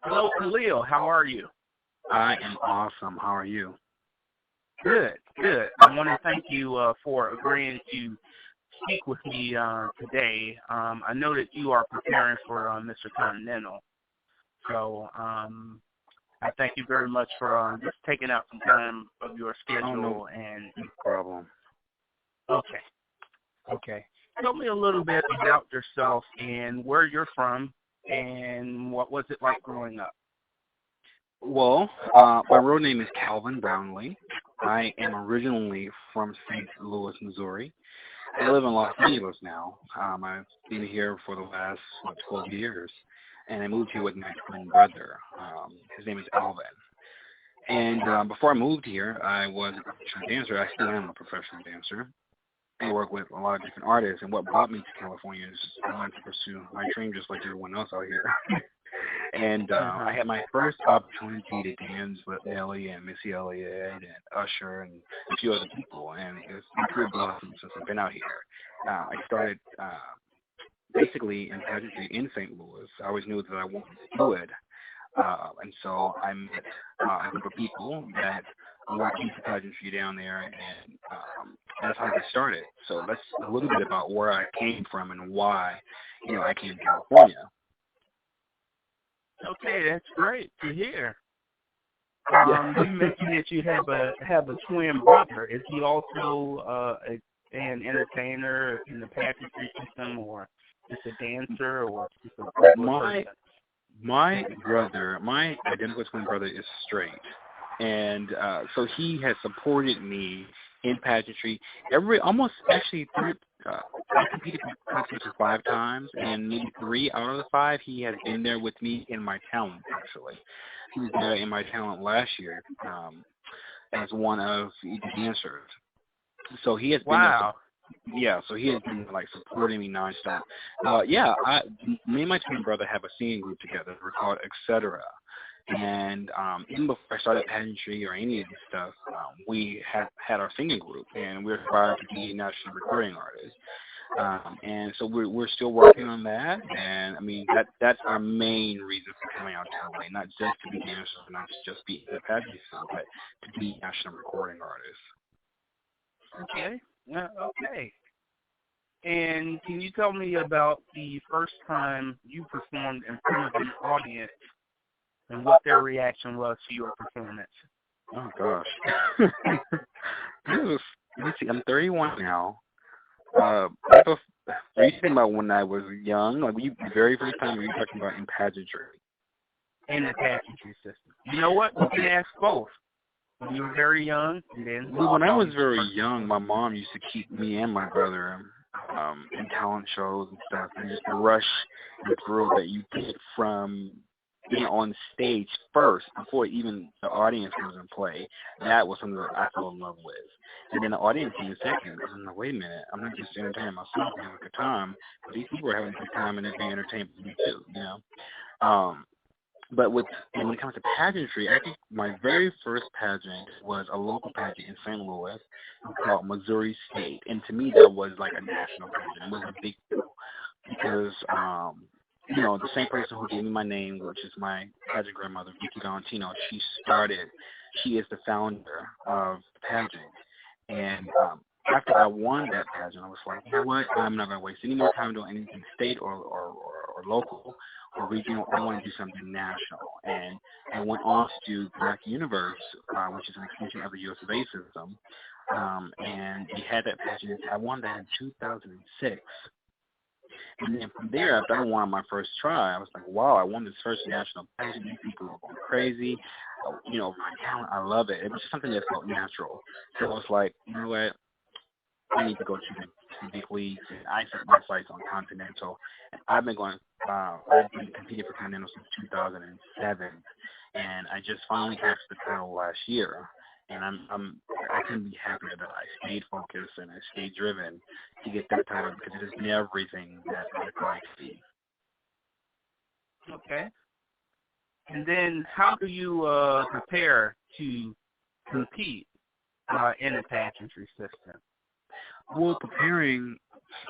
Hello, Kalil. How are you? I am awesome. How are you? Good, good. I want to thank you for agreeing to speak with me today. I know that you are preparing for Mr. Continental, so I thank you very much for just taking out some time of your Oh, no, schedule. And no problem. okay, okay. Tell me a little bit about yourself and where you're from, and what was it like growing up? Well, my real name is Calvin Brownlee. I am originally from St. Louis, Missouri. I live in Los Angeles now. I've been here for the last 12 years, and I moved here with my twin brother. His name is Alvin. And before I moved here, I was a professional dancer. I still am a professional dancer. I work with a lot of different artists, and what brought me to California is I wanted to pursue my dream just like everyone else out here. And I had my first opportunity to dance with Ellie and Missy Elliott and Usher and a few other people, and it's been pretty blossomed since I've been out here. I started basically in pageantry in St. Louis. I always knew that I wanted to do it, and so I met a group of people that were into pageantry down there, and that's how I got started. So that's a little bit about where I came from and why, I came to California. Okay, that's great to hear. Yeah. You mentioned that you have a twin brother. Is he also an entertainer in the pageantry system, or just a dancer, or just a regular my person? my identical twin brother is straight, and so he has supported me in pageantry almost actually three. I competed in competitions 5 times, and maybe 3 out of the 5 he has been there with me in my talent. Actually, he was there in my talent last year as one of the dancers. So he has been there. Wow. Yeah, so he has been like supporting me nonstop. Me and my twin brother have a singing group together. We're called Etc. And even before I started pageantry or any of this stuff, we had our singing group, and we're aspired to be national recording artists. And so we're still working on that. And I mean that's our main reason for coming out to LA, not just to be dancers, not to just be in the pageantry scene, but to be national recording artists. Okay. Okay. And can you tell me about the first time you performed in front of an audience and what their reaction was to your performance? Oh gosh. Let's see, I'm 31 now. Are you thinking about when I was young? Like, the very first time were you talking about in pageantry? In the pageantry system. You know what? You can ask both. When you were very young, and then Well, when I was very young, my mom used to keep me and my brother in talent shows and stuff, and just the rush and thrill that you get from being on stage first before even the audience comes in play. That was something that I fell in love with. And then the audience came second, because I'm like, wait a minute, I'm not just entertaining myself and having a good time, but these people are having a good time and they're being entertained with me too. But when it comes to pageantry, I think my very first pageant was a local pageant in St. Louis called Missouri State. And to me, that was like a national pageant. It was a big deal because, the same person who gave me my name, which is my pageant grandmother, Kalil Valentino, she is the founder of the pageant. And after I won that pageant, I was like, you know what? I'm not going to waste any more time doing anything state or local or regional. I want to do something national. And I went on to do Black Universe, which is an extension of the U.S. Survey system. And we had that pageant. I won that in 2006. And then from there, after I won my first try, I was like, wow, I won this first national pageant. These people are going crazy. My talent, I love it. It was just something that felt natural. So I was like, you know what? I need to go to the big leagues. And I set my sights on Continental. And I've been competing for Continental since 2007. And I just finally captured the title last year. And I couldn't be happier that I stayed focused and I stayed driven to get that title, because it has been everything that I'd like to be. Okay. And then how do you prepare to compete in the pageantry system? Well, preparing,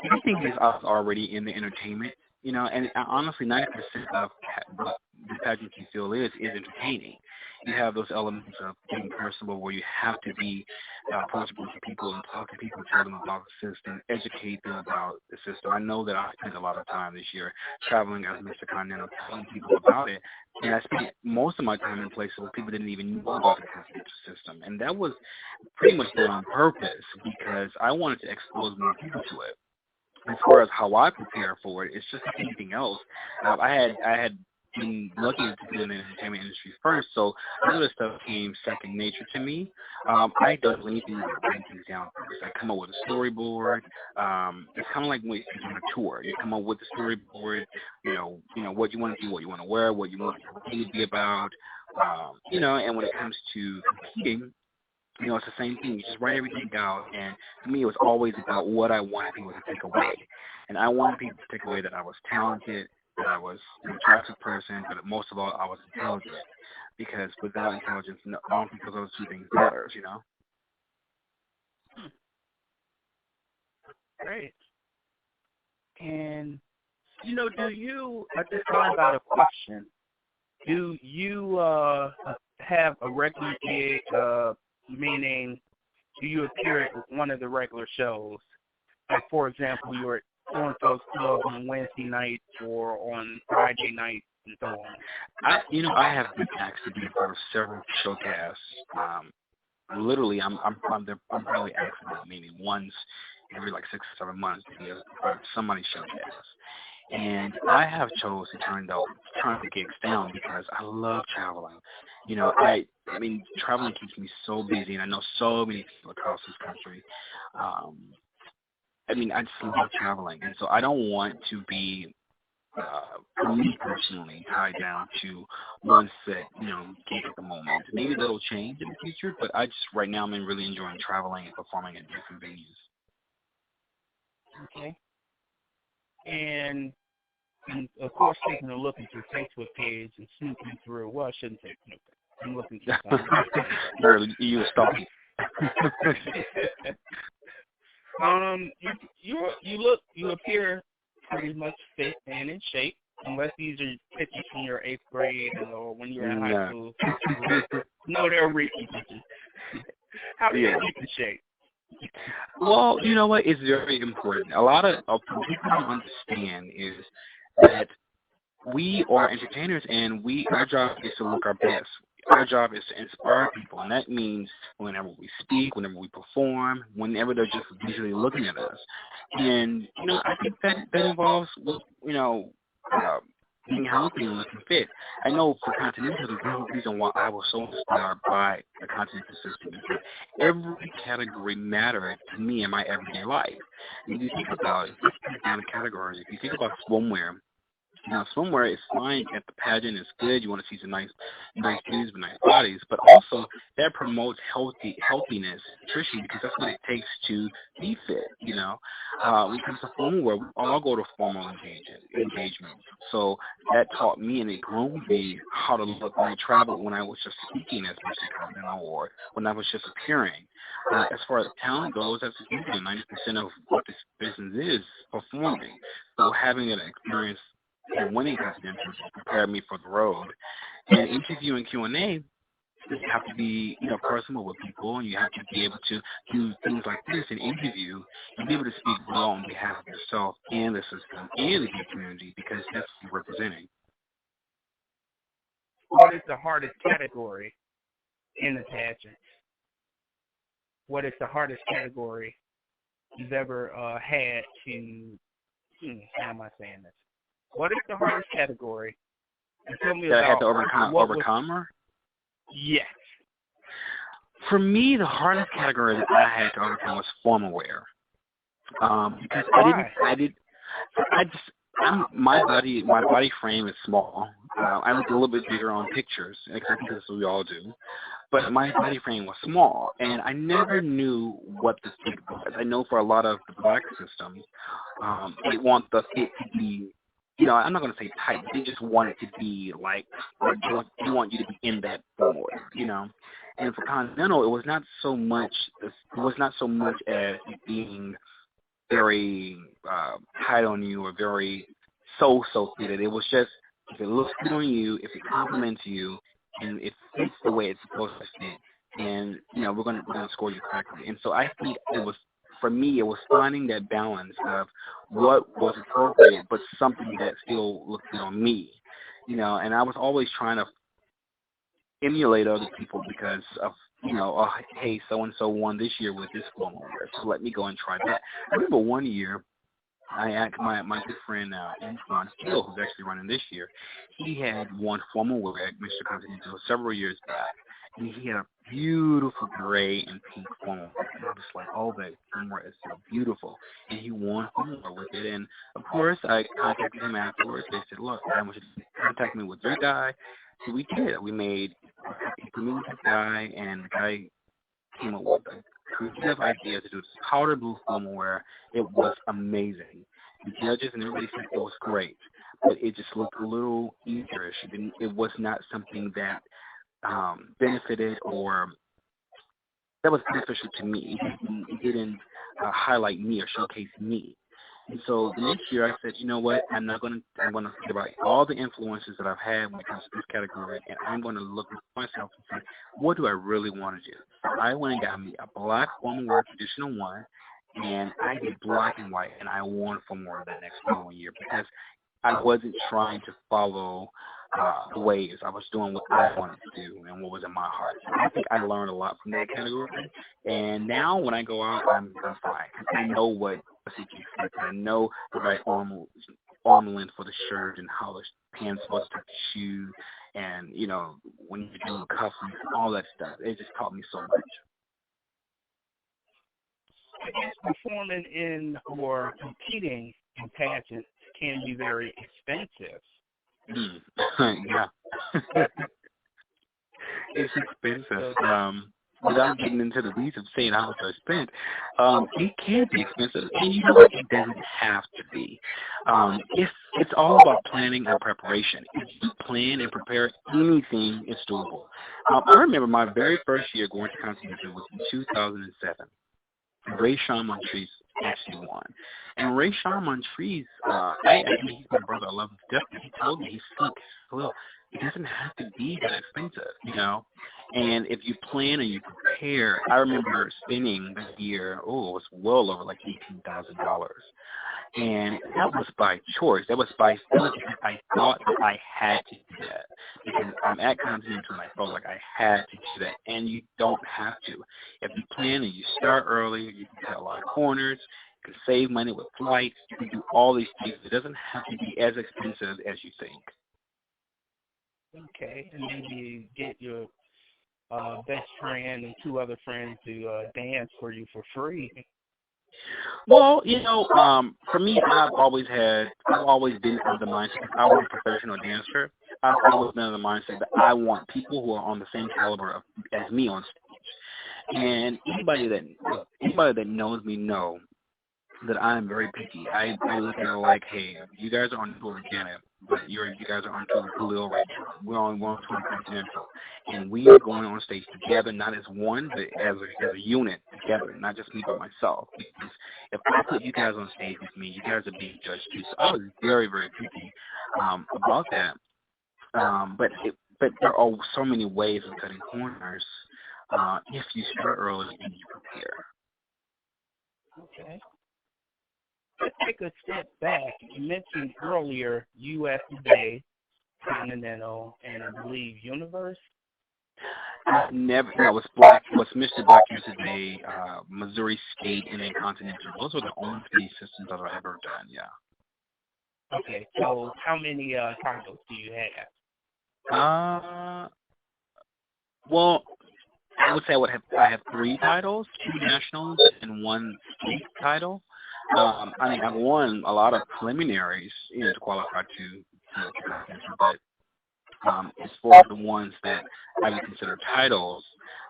everything is us already in the entertainment And honestly, 90% of what the pageantry field is entertaining. You have those elements of being personable where you have to be approachable to people and talk to people, tell them about the system, educate them about the system. I know that I spent a lot of time this year traveling as Mr. Continental, telling people about it, and I spent most of my time in places where people didn't even know about the Continental system, and that was pretty much done on purpose because I wanted to expose more people to it. As far as how I prepare for it, it's just like anything else. I had been lucky to be in the entertainment industry first, so none of this stuff came second nature to me. I don't need to write things down first. I come up with a storyboard. It's kind of like when you're doing a tour. You come up with the storyboard. What you want to do, what you want to wear, what you want it to be about. And when it comes to competing, it's the same thing. You just write everything down, and to me, it was always about what I wanted people to take away. And I wanted people to take away that I was talented, that I was an attractive person, but most of all, I was intelligent. Because without intelligence, I don't think those two things matters, Great. And, do you, I just thought about a question. Do you have a regular gig, meaning do you appear at one of the regular shows? Like, for example, you're at so-and-so's club on Wednesday nights or on Friday nights and so on. I have been asked to be part of several showcasts. Literally, I'm probably asked about maybe once every like 6 or 7 months to be a part of somebody's showcast. And I have chose to turn the gigs down because I love traveling. I mean, traveling keeps me so busy, and I know so many people across this country. I just love traveling, and so I don't want to be, for me personally, tied down to one set, gig at the moment. Maybe that'll change in the future, but right now, I'm really enjoying traveling and performing at different venues. Okay. And of course, taking a look at your Facebook page and snooping through. Well, I shouldn't say snooping. I'm looking through something. You were stalking. You appear pretty much fit and in shape, unless these are pictures from your 8th grade or when you were in high school. No, they're recent pictures. How do you keep in shape? Well, you know what? It's very important. A lot of people don't understand is that we are entertainers, and our job is to look our best. Our job is to inspire people, and that means whenever we speak, whenever we perform, whenever they're just visually looking at us. And I think that involves being healthy and looking fit. I know for Continental, the real reason why I was so inspired by the Continental system is that every category mattered to me in my everyday life. If you think about it, let's break down the categories. If you think about swimwear, swimwear is fine at the pageant. It's good. You want to see some nice dudes with nice bodies, but also that promotes healthiness, nutrition, because that's what it takes to be fit. When it comes to formal, we all go to formal engagements. So that taught me and it groomed me how to look when I traveled, when I was just speaking as Mr. Continental, or when I was just appearing. As far as talent goes, that's 90% of what this business is, performing. So having an experience and winning Continental prepared me for the road. And interview and Q&A, you have to be, personal with people, and you have to be able to do things like this, an interview, and be able to speak well on behalf of yourself and the system and the gay community, because that's what you're representing. What is the hardest category in the pageant? What is the hardest category you've ever had to, how am I saying this? What is the hardest category? And tell me that about I had to overcome her? Yes. For me, the hardest category that I had to overcome was formal wear. Because my body frame is small. I look a little bit bigger on pictures, because that's what we all do. But my body frame was small, and I never knew what the fit was. I know for a lot of the black systems, they want the fit to be, I'm not going to say tight, but they just want it to be like they want you to be in that form, And for Continental, it was not so much as it being very tight on you or very so suited. It was just, if it looks good on you, if it compliments you, and it fits the way it's supposed to fit, and we're gonna score you correctly. And so I think it was, for me, it was finding that balance of what was appropriate, but something that still looked good on me. And I was always trying to emulate other people because of, oh, hey, so and so won this year with this formal wear, so let me go and try that. I remember one year, I asked my good friend Antoine Steele, who's actually running this year. He had won formal wear at Mr. Continental several years back, and he had a beautiful gray and pink formal wear. And I was like, oh, that formal wear is so beautiful. And he won formal wear with it. And of course, I contacted him afterwards. They said, look, I want you to contact me with your guy. So we did. We made a with this guy, and the guy came up with a creative idea to do this powder blue formal wear. It was amazing. The judges and everybody said it was great, but it just looked a little easier. It was not something that benefited or that was beneficial to me. It didn't highlight me or showcase me. And so the next year I said, you know what, I'm going to think about all the influences that I've had when it comes to this category, and I'm going to look at myself and say, what do I really want to do? So I went and got me a black formal wear traditional one, and I did black and white, and I won for more the next following year because I wasn't trying to follow the waves. I was doing what I wanted to do and what was in my heart. So I think I learned a lot from that category. And now when I go out, I'm fine. I know what to expect. I know the right arm length for the shirt and how the pants supposed to shoe, and when you're doing cufflinks and all that stuff. It just taught me so much. I guess performing in or competing in pageants can be very expensive. Yeah. It's expensive. Without getting into the weeds of saying how much I spent, it can be expensive, and it doesn't have to be. It's all about planning and preparation. If you plan and prepare, anything is doable. I remember my very first year going to Continental was in 2007. Ray Sean Montrese actually won. And Ray Sean Montrese, he's my brother, I love him to death. He told me, it doesn't have to be that expensive, And if you plan and you prepare, I remember spending that year, it was well over like $18,000. And that was by choice. That was because I thought that I had to do that. Because I'm at Continental and I felt like I had to do that. And you don't have to. If you plan and you start early, you can cut a lot of corners. You can save money with flights. You can do all these things. It doesn't have to be as expensive as you think. Okay, and maybe get your best friend and two other friends to dance for you for free. Well, for me, I've always been of the mindset. I was a professional dancer. I've always been of the mindset that I want people who are on the same caliber as me on stage. And anybody that knows me know that I am very picky. I look at it like, hey, you guys are on tour with Janet, but you guys are on tour with Kalil right now. We're on tour with Continental, and we are going on stage together, not as one, but as a unit together, not just me by myself. Because if I put you guys on stage with me, you guys are being judged too. So I was very, very picky about that. But there are so many ways of cutting corners if you start early and you prepare. Okay. Let's take a step back. You mentioned earlier U.S. Today, Continental, and I believe Universe. It was Mr. Black Today, Missouri State, and then Continental. Those were the only three systems that I've ever done, yeah. Okay, so how many titles do you have? Well, I would say I have 3 titles, 2 nationals and 1 state title. I've won a lot of preliminaries, to qualify to but as far as the ones that I would consider titles,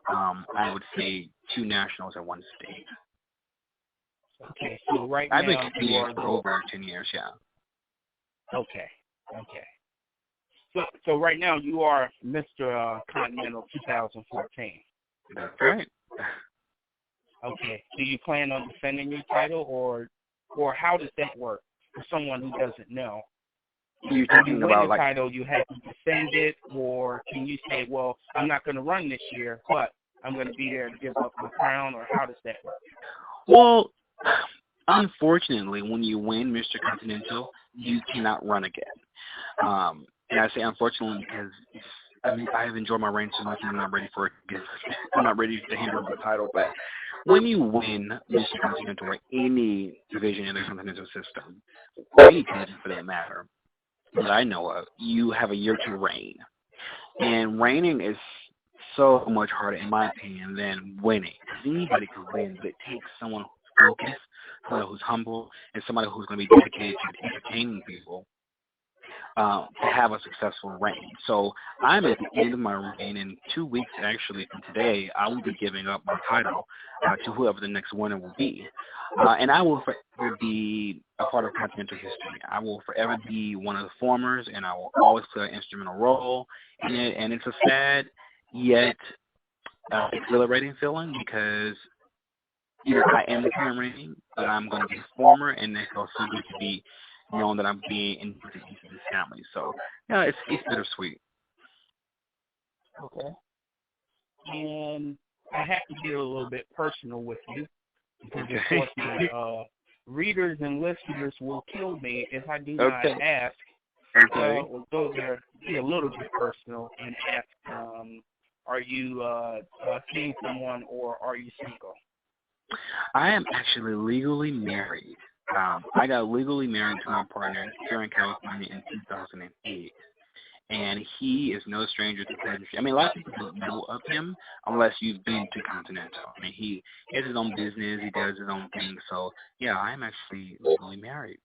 I would say 2 nationals and 1 state. Okay, so right I've been now competing for over 10 years, yeah. Okay. So right now you are Mr. Continental 2014. That's right. Okay. Do you plan on defending your title, or how does that work for someone who doesn't know? You're When you talking win about the like, title, you have to defend it, or can you say, well, I'm not going to run this year, but I'm going to be there to give up my crown, or how does that work? well, unfortunately, when you win Mr. Continental, you cannot run again. And I say unfortunately because I mean I have enjoyed my reign so much, and I'm not ready for it. I'm not ready to handle the title. But when you win Mr. Continental or any division in the Continental system, or any division for that matter, that I know of, you have a year to reign. And reigning is so much harder, in my opinion, than winning. 'Cause anybody can win, but it takes someone who's focused, someone who's humble, and somebody who's going to be dedicated to entertaining people to have a successful reign. So I'm at the end of my reign. In 2 weeks, actually, from today, I will be giving up my title to whoever the next winner will be. And I will forever be a part of Continental history. I will forever be one of the formers, and I will always play an instrumental role in it. And it's a sad yet exhilarating feeling because I am the current reigning, but I'm going to be a former, and it feels so good to be known that I'm being inducted into this family. So, it's bittersweet. Okay. And I have to get a little bit personal with you, because of course my readers and listeners will kill me if I do not ask. Okay. We'll go there, be a little bit personal, and ask, are you seeing someone, or are you single? I am actually legally married. I got legally married to my partner here in California in 2008. And he is no stranger to pageantry. I mean, a lot of people don't know of him unless you've been to Continental. I mean, he has his own business. He does his own thing. So, yeah, I'm actually legally married.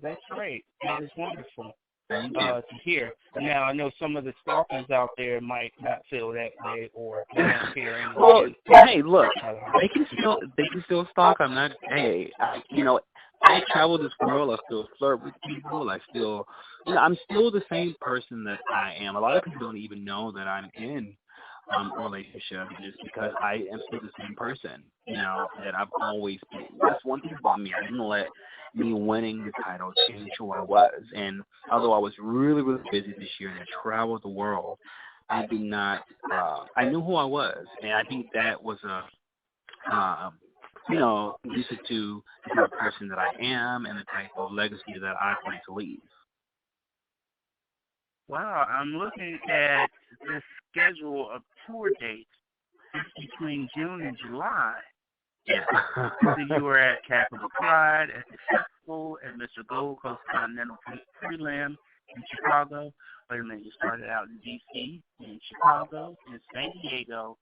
That's great. That is wonderful Thank you. to hear. Now, I know some of the stalkers out there might not feel that way, or they don't care anyway. Well, hey, look, they can still stalk. I'm not. Hey, I travel this world. I still flirt with people. I'm still the same person that I am. A lot of people don't even know that I'm in a relationship, just because I am still the same person. That I've always been. That's one thing about me. I didn't let me winning the title change who I was. And although I was really, really busy this year and I traveled the world, I did not. I knew who I was, and I think that was conducive to the type of person that I am and the type of legacy that I plan to leave. Wow, I'm looking at the schedule of tour dates between June and July. Yeah. So you were at Capital Pride, at the Festival, at Mr. Gold Coast Continental Prelim in Chicago. Wait a minute, you started out in D.C., in Chicago, in San Diego,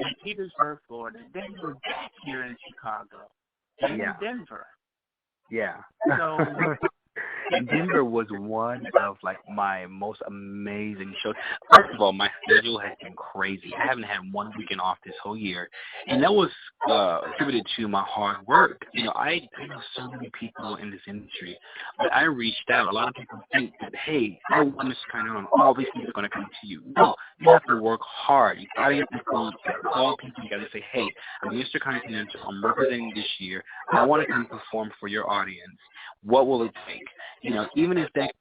St. Petersburg, Florida. Then you were back here in Chicago, and in Denver. Yeah. So, and Denver was one of my most amazing shows. First of all, my schedule has been crazy. I haven't had one weekend off this whole year, and that was attributed to my hard work. I know so many people in this industry, but I reached out. A lot of people think that, hey, I want Mr. Continental, all these things are going to come to you. No, you have to work hard. You got to get the phone, call people. You got to say, hey, I'm Mr. Continental. I'm representing this year. I want to come perform for your audience. What will it take? Even if that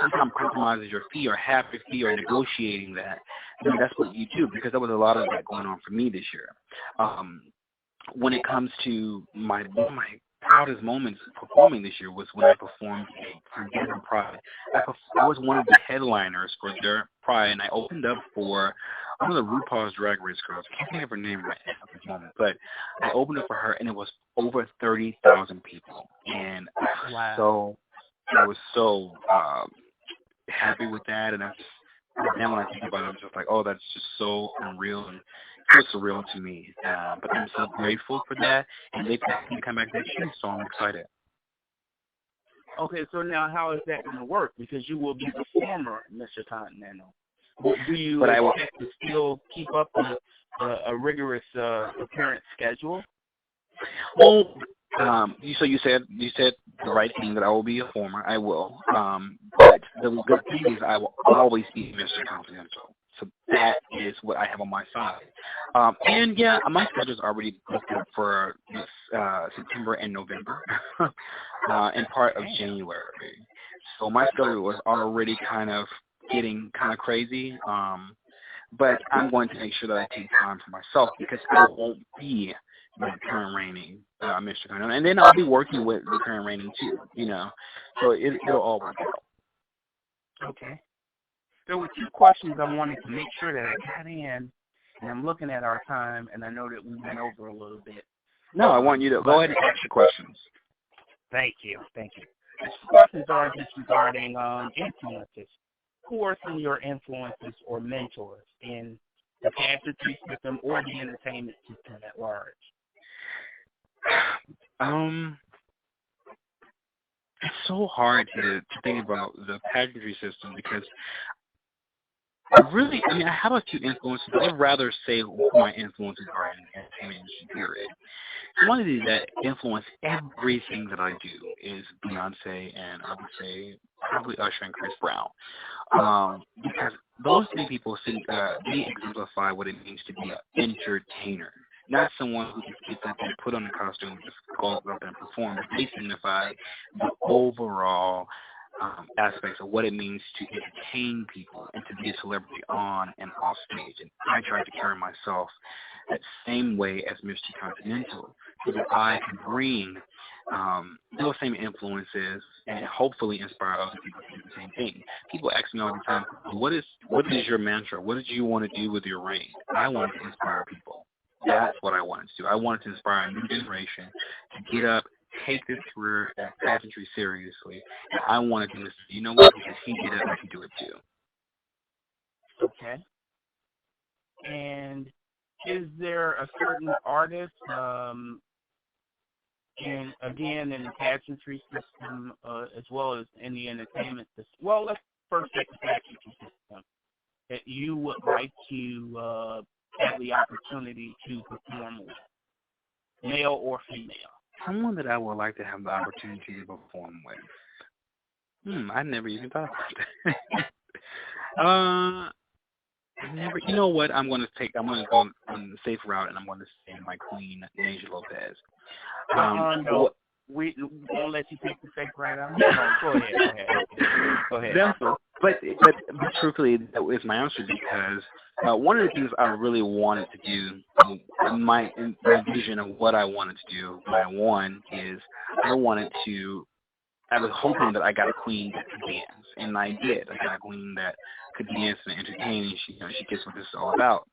sometimes compromises your fee or half your fee or negotiating that, that's what you do, because there was a lot of that going on for me this year. When it comes to one of my proudest moments performing this year was when I performed for Denver Pride. I was one of the headliners for their Pride, and I opened up for one of the RuPaul's Drag Race girls. I can't think of her name right now at this moment, but I opened up for her, and it was over 30,000 people. And I was so happy with that, and now when I think about it, I'm just like, oh, that's just so unreal and so surreal to me. But I'm so grateful for that, and they can come back next year, so I'm excited. Okay, so now how is that going to work? Because you will be the former Mr. Continental. Do you expect to still keep up a rigorous appearance schedule? Well, so you said the right thing, that I will be a former. I will. But the good thing is I will always be Mr. Continental. So that is what I have on my side. And yeah, my schedule's already booked up for this, September and November, and part of January. So my schedule was already kind of getting kind of crazy. But I'm going to make sure that I take time for myself because I won't be the current reigning Mr. Continental. And then I'll be working with the current reigning too, you know. So it'll all work out. Okay. There were two questions I wanted to make sure that I got in, and I'm looking at our time, and I know that we went over a little bit. No, I want you to go ahead and ask your questions. Thank you. Thank you. The questions are just regarding influences. Who are some of your influences or mentors in the pageantry system or the entertainment system at large? It's so hard to think about the pageantry system because I have a few influences, but I'd rather say who my influences are in the entertainment industry, period. One of these that influence everything that I do is Beyonce and I would say probably Usher and Chris Brown. Because those three people they exemplify what it means to be an entertainer. Not someone who just gets up and put on a costume and just goes up and perform. They signify the overall aspects of what it means to entertain people and to be a celebrity on and off stage. And I try to carry myself that same way as Mr. Continental so that I can bring those same influences and hopefully inspire other people to do the same thing. People ask me all the time, what is your mantra? What did you want to do with your reign? I want to inspire people. That's what I wanted to do. I wanted to inspire a new generation to get up, take this career and pageantry seriously. And I wanted to listen. You know what? Because he did it, I can do it too. Okay. And is there a certain artist, and again in the pageantry system as well as in the entertainment system? Well, let's first take the pageantry system that you would like to have the opportunity to perform with, male or female. Someone that I would like to have the opportunity to perform with. I never even thought about that. You know what? I'm going to go on the safe route, and I'm going to say my queen, Nasia Lopez. No, we won't let you take the safe route out. No, go ahead. But truthfully, that is my answer because one of the things I really wanted to do, my vision of what I wanted to do, I was hoping that I got a queen that could dance, and I did. I got a queen that could dance and entertain, and she gets what this is all about.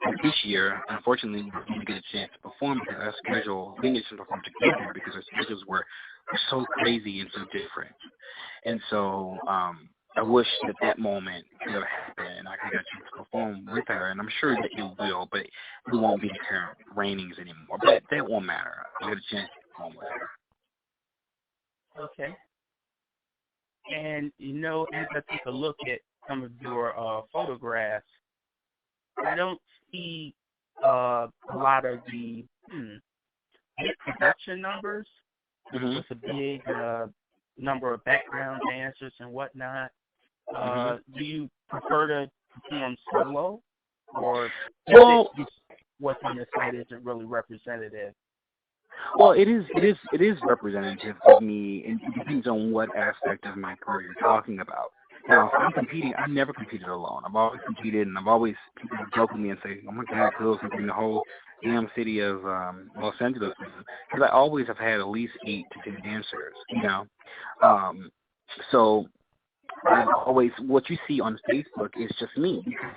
But this year, unfortunately, we didn't get a chance to perform because our schedule, we didn't get to perform together because our schedules were so crazy and so different. And so I wish that moment could have happened and I could get a chance to perform with her, and I'm sure that it will, but it won't be the current reightings anymore. But that won't matter. I get a chance to perform with her. Okay. And, as I take a look at some of your photographs, I don't see a lot of the big production numbers with a big number of background dancers and whatnot. Do you prefer to perform solo, or what's on the site isn't really representative? Well, it is representative of me, and it depends on what aspect of my career you're talking about. Now, if I'm competing, I've never competed alone. I've always competed, and people joke with me and say, oh my God, Kalil can bring the whole damn city of Los Angeles, because I always have had at least 8 to 10 dancers, So I've always, what you see on Facebook is just me. Because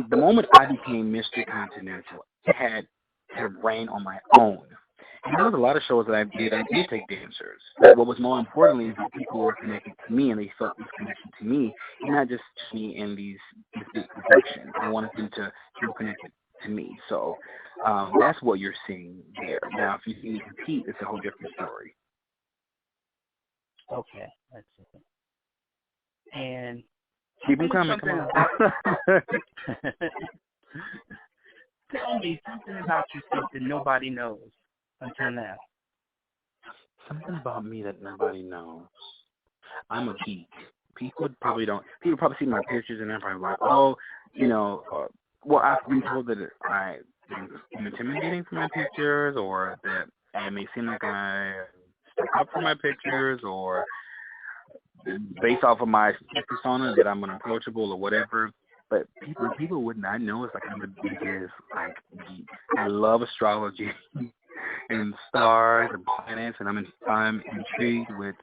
the moment I became Mr. Continental, I had to reign on my own. And there was a lot of shows that I did take dancers. But what was more importantly is that people were connected to me and they felt this connection to me, and not just to me in these big productions. I wanted them to feel connected to me. So that's what you're seeing there. Now, if you see me compete, it's a whole different story. Okay, that's it. And keep them coming. Come on. Tell me something about yourself that nobody knows until now. Something about me that nobody knows. I'm a geek. People probably see my pictures and they're probably like, oh, well, I've been told that I'm intimidating for my pictures, or that I may seem like I stick up for my pictures, or based off of my persona that I'm unapproachable or whatever. But people would not know it's like I'm the biggest, like, geek. I love astrology and stars and planets, and I'm intrigued with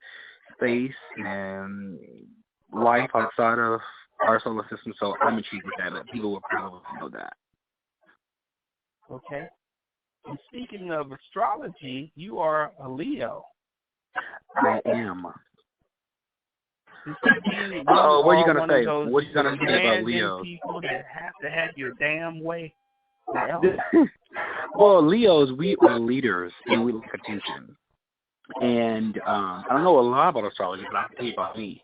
space and life outside of our solar system, so I'm intrigued with that. People will probably know that. Okay. And speaking of astrology, you are a Leo. I am. Oh, what are you gonna say? What are you gonna say about Leo? People that have to have your damn way. Well, Leos, we are leaders and we like attention. And I don't know a lot about astrology, but I can tell you about me.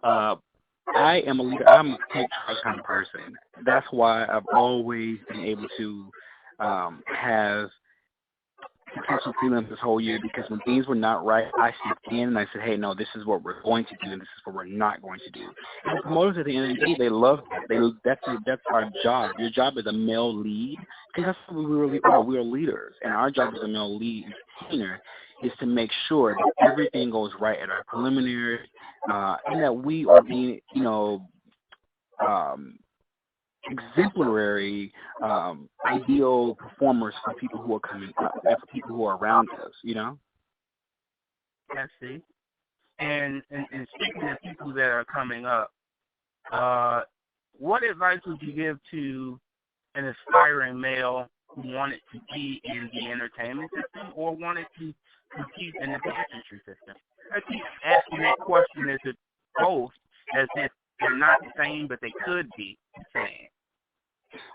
I am a leader. I'm a take charge kind of person. That's why I've always been able to have successful prelims this whole year, because when things were not right, I stepped in and I said, hey, no, this is what we're going to do and this is what we're not going to do. And the promoters at the end of the day, they love that. That's our job. Your job as a male lead, because that's what we really are. We are leaders. And our job as a male lead entertainer is to make sure that everything goes right at our preliminary, and that we are being, exemplary, ideal performers for people who are coming up, and for people who are around us, I see. And speaking of people that are coming up, what advice would you give to an aspiring male who wanted to be in the entertainment system or wanted to compete in the pageantry system? I keep asking that question as both, as if they're not the same, but they could be the same.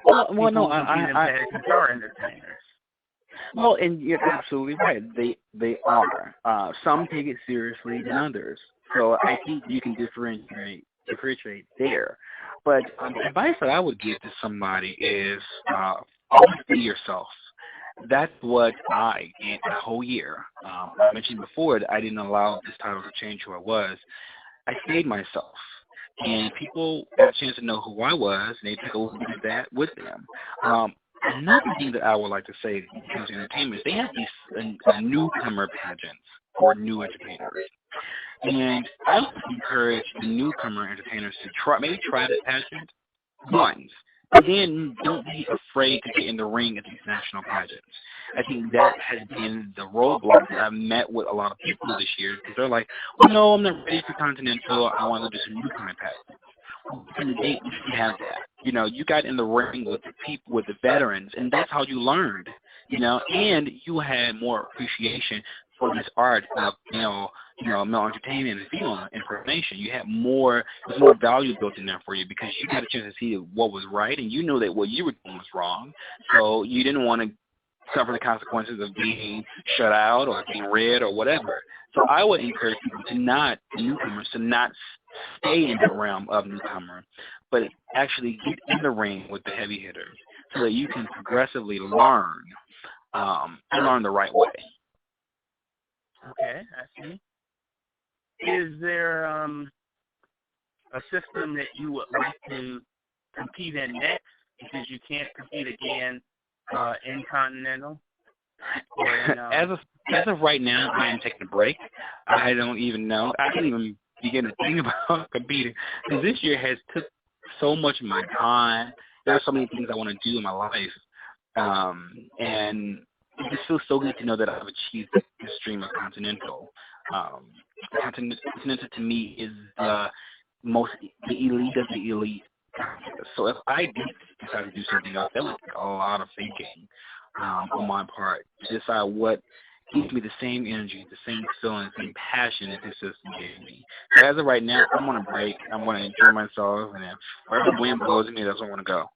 Well, no, I are entertainers. Well, and you're absolutely right. They are. Some take it seriously than others. So I think you can differentiate there. But the advice that I would give to somebody is always be yourself. That's what I did the whole year. I mentioned before that I didn't allow this title to change who I was. I stayed myself. And people got a chance to know who I was, and they took a little bit of that with them. Another thing that I would like to say in terms of entertainment is they have these newcomer pageants for new entertainers. And I would encourage the newcomer entertainers to maybe try that pageant once. But then don't be afraid to get in the ring at these national pageants. I think that has been the roadblock that I've met with a lot of people this year, because they're like, well, no, I'm not ready for Continental. I want to do some newcomer pageants. In the day, you have that. You got in the ring with the people, with the veterans, and that's how you learned. And you had more appreciation for this art of male entertainment and female impersonation. You had more value built in there for you, because you got a chance to see what was right, and you know that what you were doing was wrong. So you didn't want to suffer the consequences of being shut out or being read or whatever. So I would encourage people newcomers to not stay in the realm of newcomer, but actually get in the ring with the heavy hitters so that you can progressively learn and learn the right way. Okay, I see. Is there a system that you would like to compete in next, because you can't compete again in Continental? Or in, as of right now, I am taking a break. I don't even know. I can't even begin to think about competing, because this year has took so much of my time. There are so many things I want to do in my life, and it just feels so good to know that I've achieved this dream of Continental. Continental to me is the elite of the elite. So if I did decide to do something else, that would take a lot of thinking on my part to decide what gives me the same energy, the same feeling, the same passion that this system gave me. So as of right now, I'm on a break. I'm going to enjoy myself, and if wherever the wind blows me, that's where I want to go.